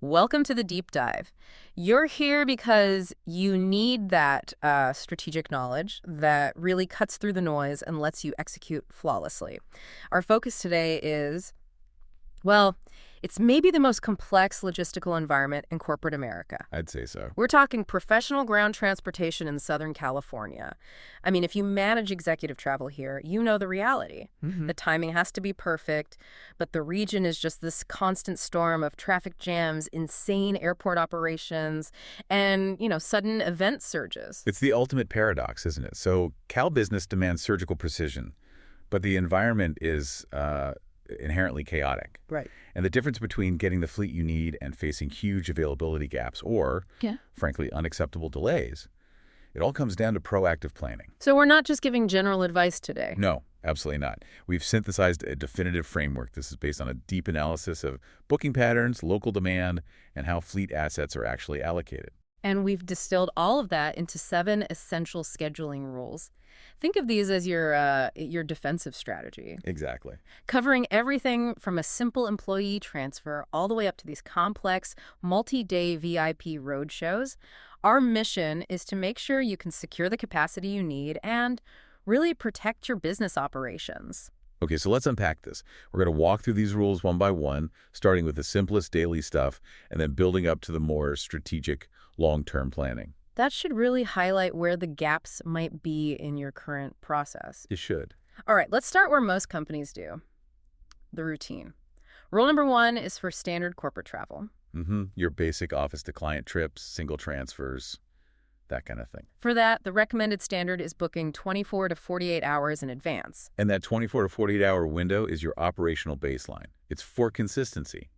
Welcome to the deep dive. You're here because you need that strategic knowledge that really cuts through the noise and lets you execute flawlessly. Our focus today is, well, it's maybe the most complex logistical environment in corporate America. I'd say so. We're talking professional ground transportation in Southern California. I mean, if you manage executive travel here, you know the reality. The timing has to be perfect, but the region is just this constant storm of traffic jams, insane airport operations, and, sudden event surges. It's the ultimate paradox, isn't it? So Cal business demands surgical precision, but the environment is inherently chaotic. Right. And the difference between getting the fleet you need and facing huge availability gaps or, frankly, unacceptable delays, it all comes down to proactive planning. So we're not just giving general advice today. No, absolutely not. We've synthesized a definitive framework. This is based on a deep analysis of booking patterns, local demand, and how fleet assets are actually allocated. And we've distilled all of that into 7 essential scheduling rules. Think of these as your defensive strategy. Exactly. Covering everything from a simple employee transfer all the way up to these complex, multi-day VIP road shows. Our mission is to make sure you can secure the capacity you need and really protect your business operations. Okay, so let's unpack this. We're going to walk through these rules one by one, starting with the simplest daily stuff and then building up to the more strategic long-term planning. That should really highlight where the gaps might be in your current process. It should. All right, let's start where most companies do, the routine. Rule number 1 is for standard corporate travel. Your basic office-to-client trips, single transfers, that kind of thing. For that, the recommended standard is booking 24 to 48 hours in advance. And that 24 to 48-hour window is your operational baseline. It's for consistency.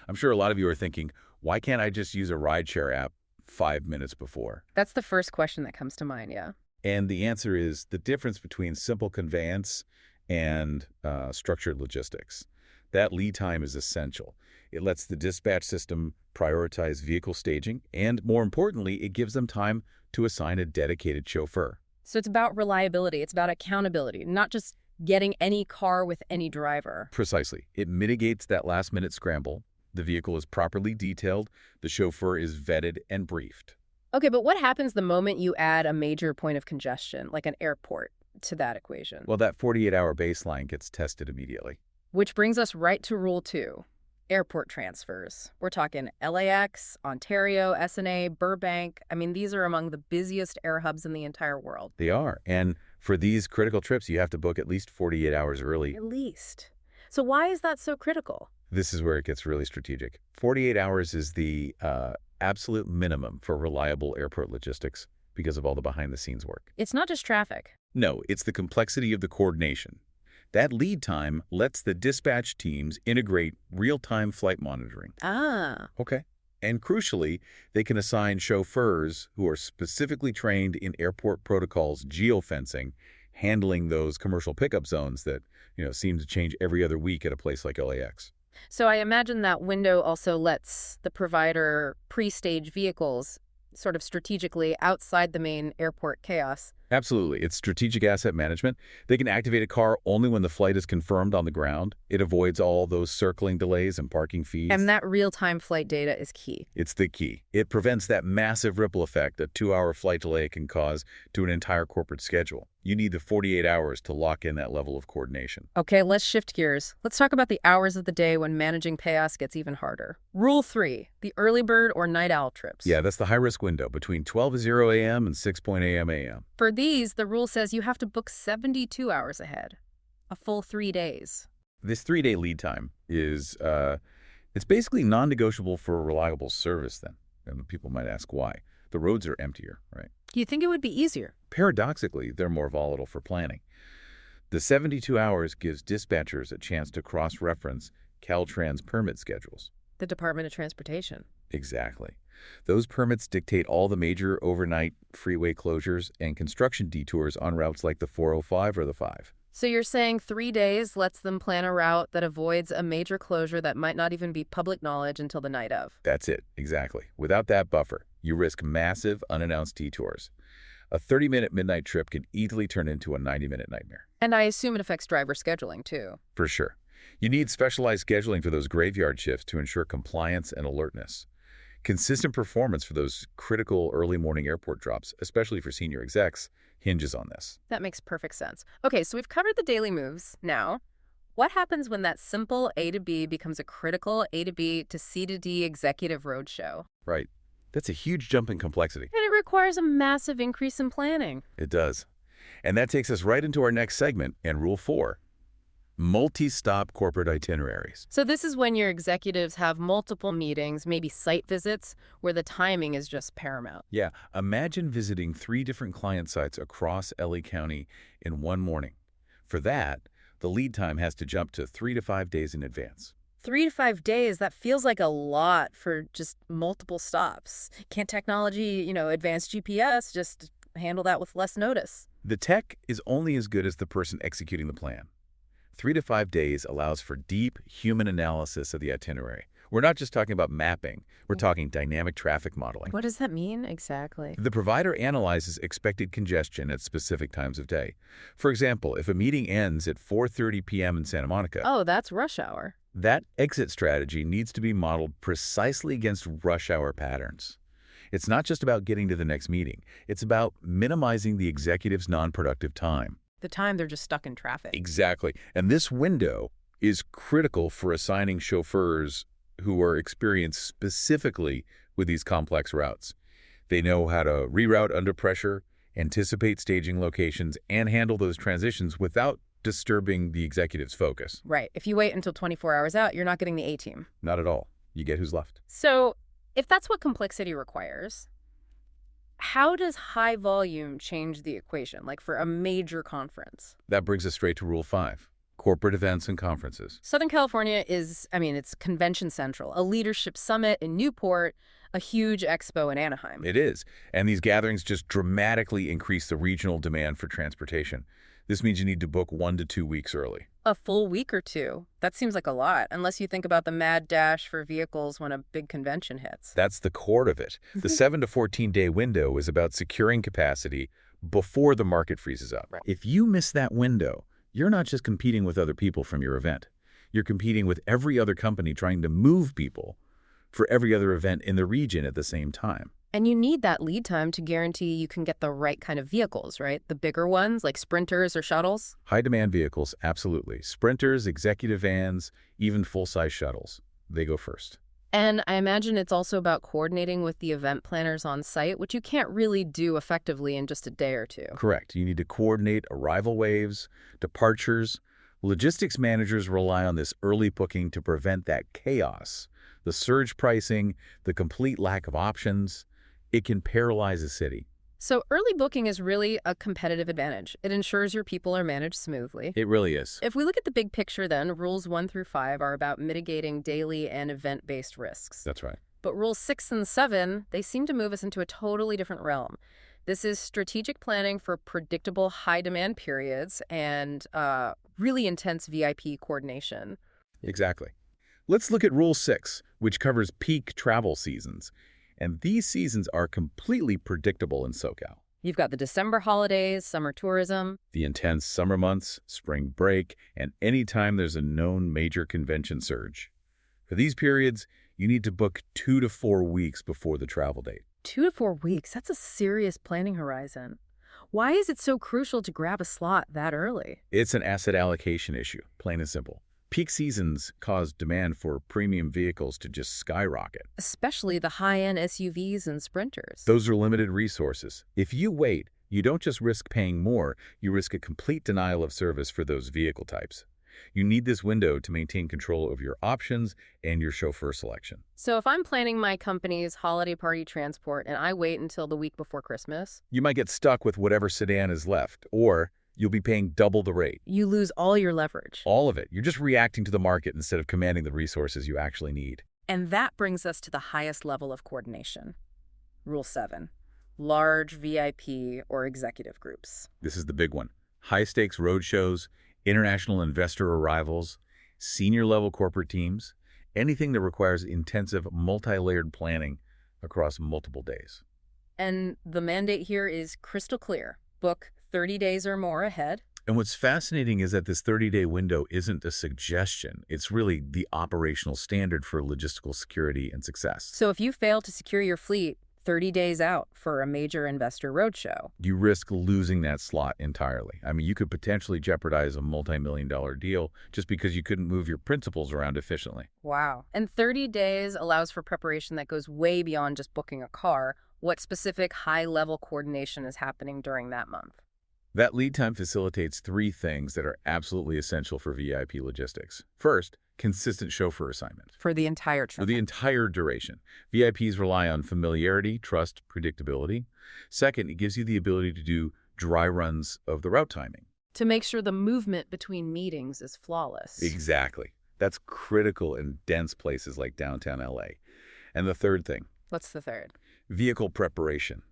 I'm sure a lot of you are thinking, why can't I just use a rideshare app 5 minutes before? That's the first question that comes to mind, yeah. And the answer is the difference between simple conveyance and structured logistics. That lead time is essential. It lets the dispatch system prioritize vehicle staging, and more importantly, it gives them time to assign a dedicated chauffeur. So it's about reliability, it's about accountability, not just getting any car with any driver. Precisely. It mitigates that last-minute scramble. The vehicle is properly detailed, the chauffeur is vetted and briefed. Okay, but what happens the moment you add a major point of congestion, like an airport, to that equation? Well, that 48-hour baseline gets tested immediately. Which brings us right to Rule 2, airport transfers. We're talking LAX, Ontario, SNA, Burbank. I mean, these are among the busiest air hubs in the entire world. They are. And for these critical trips, you have to book at least 48 hours early. At least. So why is that so critical? This is where it gets really strategic. 48 hours is the absolute minimum for reliable airport logistics because of all the behind-the-scenes work. It's not just traffic. No, it's the complexity of the coordination. That lead time lets the dispatch teams integrate real-time flight monitoring. Ah. Okay. And crucially, they can assign chauffeurs who are specifically trained in airport protocols, geofencing, handling those commercial pickup zones that, seem to change every other week at a place like LAX. So I imagine that window also lets the provider pre-stage vehicles sort of strategically outside the main airport chaos. Absolutely. It's strategic asset management. They can activate a car only when the flight is confirmed on the ground. It avoids all those circling delays and parking fees. And that real-time flight data is key. It's the key. It prevents that massive ripple effect a 2-hour flight delay can cause to an entire corporate schedule. You need the 48 hours to lock in that level of coordination. Okay, let's shift gears. Let's talk about the hours of the day when managing chaos gets even harder. Rule 3, the early bird or night owl trips. Yeah, that's the high-risk window between 12:00 a.m. and 6:00 a.m. For these, the rule says you have to book 72 hours ahead, a full 3 days. This 3-day lead time is, it's basically non-negotiable for a reliable service then. And people might ask why. The roads are emptier, right? You think it would be easier? Paradoxically, they're more volatile for planning. The 72 hours gives dispatchers a chance to cross-reference Caltrans permit schedules. The Department of Transportation. Exactly. Those permits dictate all the major overnight freeway closures and construction detours on routes like the 405 or the 5. So you're saying 3 days lets them plan a route that avoids a major closure that might not even be public knowledge until the night of. That's it, exactly. Without that buffer, you risk massive unannounced detours. A 30-minute midnight trip can easily turn into a 90-minute nightmare. And I assume it affects driver scheduling, too. For sure. You need specialized scheduling for those graveyard shifts to ensure compliance and alertness. Consistent performance for those critical early morning airport drops, especially for senior execs, hinges on this. That makes perfect sense. Okay, so we've covered the daily moves. Now, what happens when that simple A to B becomes a critical A to B to C to D executive roadshow? Right. That's a huge jump in complexity. And it requires a massive increase in planning. It does. And that takes us right into our next segment and Rule 4. Multi-stop corporate itineraries. So this is when your executives have multiple meetings, maybe site visits, where the timing is just paramount. Yeah, imagine visiting 3 different client sites across LA County in one morning. For that, the lead time has to jump to 3 to 5 days in advance. 3 to 5 days, that feels like a lot for just multiple stops. Can't technology, advanced GPS, just handle that with less notice? The tech is only as good as the person executing the plan. 3 to 5 days allows for deep human analysis of the itinerary. We're not just talking about mapping. We're talking dynamic traffic modeling. What does that mean exactly? The provider analyzes expected congestion at specific times of day. For example, if a meeting ends at 4:30 p.m. in Santa Monica, Oh, that's rush hour. that exit strategy needs to be modeled precisely against rush hour patterns. It's not just about getting to the next meeting. It's about minimizing the executive's non-productive time. The time they're just stuck in traffic. Exactly. And this window is critical for assigning chauffeurs who are experienced specifically with these complex routes. They know how to reroute under pressure, anticipate staging locations, and handle those transitions without disturbing the executive's focus. Right. If you wait until 24 hours out, you're not getting the A-team. Not at all. You get who's left. So if that's what complexity requires, how does high volume change the equation, like for a major conference? That brings us straight to Rule 5, corporate events and conferences. Southern California is, it's convention central, a leadership summit in Newport, a huge expo in Anaheim. It is. And these gatherings just dramatically increase the regional demand for transportation. This means you need to book 1 to 2 weeks early. A full week or two? That seems like a lot, unless you think about the mad dash for vehicles when a big convention hits. That's the core of it. The 7 to 14-day window is about securing capacity before the market freezes up. Right. If you miss that window, you're not just competing with other people from your event. You're competing with every other company trying to move people for every other event in the region at the same time. And you need that lead time to guarantee you can get the right kind of vehicles, right? The bigger ones, like sprinters or shuttles? High-demand vehicles, absolutely. Sprinters, executive vans, even full-size shuttles. They go first. And I imagine it's also about coordinating with the event planners on site, which you can't really do effectively in just a day or two. Correct. You need to coordinate arrival waves, departures. Logistics managers rely on this early booking to prevent that chaos. The surge pricing, the complete lack of options, it can paralyze a city. So early booking is really a competitive advantage. It ensures your people are managed smoothly. It really is. If we look at the big picture then, rules 1 through 5 are about mitigating daily and event-based risks. That's right. But rules 6 and 7, they seem to move us into a totally different realm. This is strategic planning for predictable high-demand periods and really intense VIP coordination. Exactly. Let's look at Rule 6, which covers peak travel seasons. And these seasons are completely predictable in SoCal. You've got the December holidays, summer tourism. The intense summer months, spring break, and any time there's a known major convention surge. For these periods, you need to book 2 to 4 weeks before the travel date. 2 to 4 weeks, that's a serious planning horizon. Why is it so crucial to grab a slot that early? It's an asset allocation issue, plain and simple. Peak seasons cause demand for premium vehicles to just skyrocket. Especially the high-end SUVs and sprinters. Those are limited resources. If you wait, you don't just risk paying more, you risk a complete denial of service for those vehicle types. You need this window to maintain control of your options and your chauffeur selection. So if I'm planning my company's holiday party transport and I wait until the week before Christmas, You might get stuck with whatever sedan is left, or you'll be paying double the rate. you lose all your leverage. All of it. You're just reacting to the market instead of commanding the resources you actually need. And that brings us to the highest level of coordination. Rule 7, large VIP or executive groups. This is the big one. High-stakes roadshows, international investor arrivals, senior-level corporate teams, anything that requires intensive, multi-layered planning across multiple days. And the mandate here is crystal clear. Book 30 days or more ahead. And what's fascinating is that this 30-day window isn't a suggestion. It's really the operational standard for logistical security and success. So if you fail to secure your fleet 30 days out for a major investor roadshow, You risk losing that slot entirely. I mean, you could potentially jeopardize a multi-million-dollar deal just because you couldn't move your principals around efficiently. wow. And 30 days allows for preparation that goes way beyond just booking a car. What specific high-level coordination is happening during that month? That lead time facilitates three things that are absolutely essential for VIP logistics. First, consistent chauffeur assignment. For the entire For trip. the entire duration. VIPs rely on familiarity, trust, predictability. Second, it gives you the ability to do dry runs of the route timing. To make sure the movement between meetings is flawless. Exactly. That's critical in dense places like downtown LA. And the third thing, What's the third? vehicle preparation.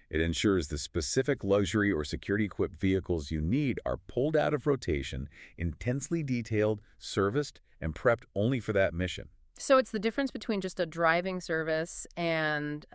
It ensures the specific luxury or security-equipped vehicles you need are pulled out of rotation, intensely detailed, serviced, and prepped only for that mission. So it's the difference between just a driving service and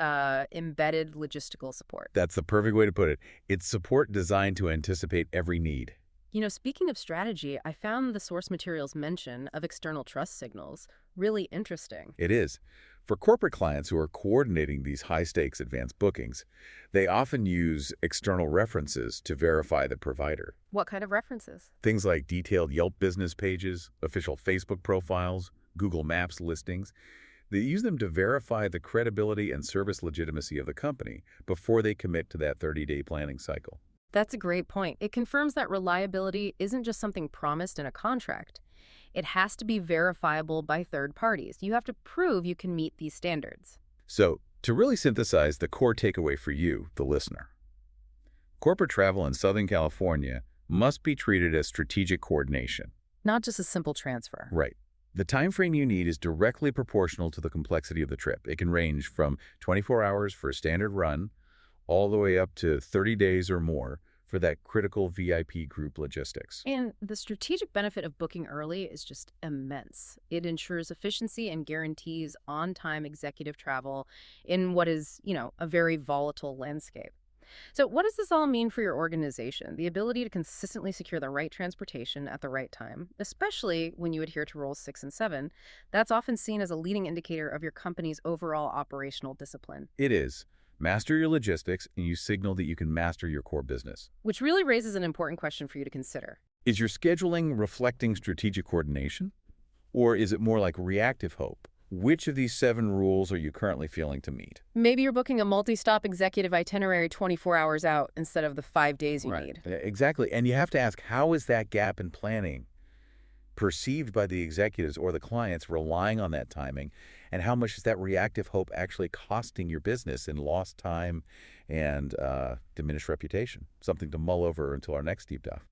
embedded logistical support. That's the perfect way to put it. It's support designed to anticipate every need. You know, speaking of strategy, I found the source materials mention of external trust signals really interesting. It is. For corporate clients who are coordinating these high-stakes advanced bookings, they often use external references to verify the provider. What kind of references? Things like detailed Yelp business pages, official Facebook profiles, Google Maps listings. They use them to verify the credibility and service legitimacy of the company before they commit to that 30-day planning cycle. That's a great point. It confirms that reliability isn't just something promised in a contract. It has to be verifiable by third parties. You have to prove you can meet these standards. So, to really synthesize the core takeaway for you, the listener, corporate travel in Southern California must be treated as strategic coordination. Not just a simple transfer. Right. The time frame you need is directly proportional to the complexity of the trip. It can range from 24 hours for a standard run all the way up to 30 days or more for that critical VIP group logistics. And the strategic benefit of booking early is just immense. It ensures efficiency and guarantees on-time executive travel in what is, a very volatile landscape. So what does this all mean for your organization? The ability to consistently secure the right transportation at the right time, especially when you adhere to rules 6 and 7, that's often seen as a leading indicator of your company's overall operational discipline. It is. Master your logistics, and you signal that you can master your core business. Which really raises an important question for you to consider. Is your scheduling reflecting strategic coordination? Or is it more like reactive hope? Which of these 7 rules are you currently failing to meet? Maybe you're booking a multi-stop executive itinerary 24 hours out instead of the 5 days you need. Exactly. And you have to ask, how is that gap in planning perceived by the executives or the clients relying on that timing? And how much is that reactive hope actually costing your business in lost time and diminished reputation? Something to mull over until our next deep dive.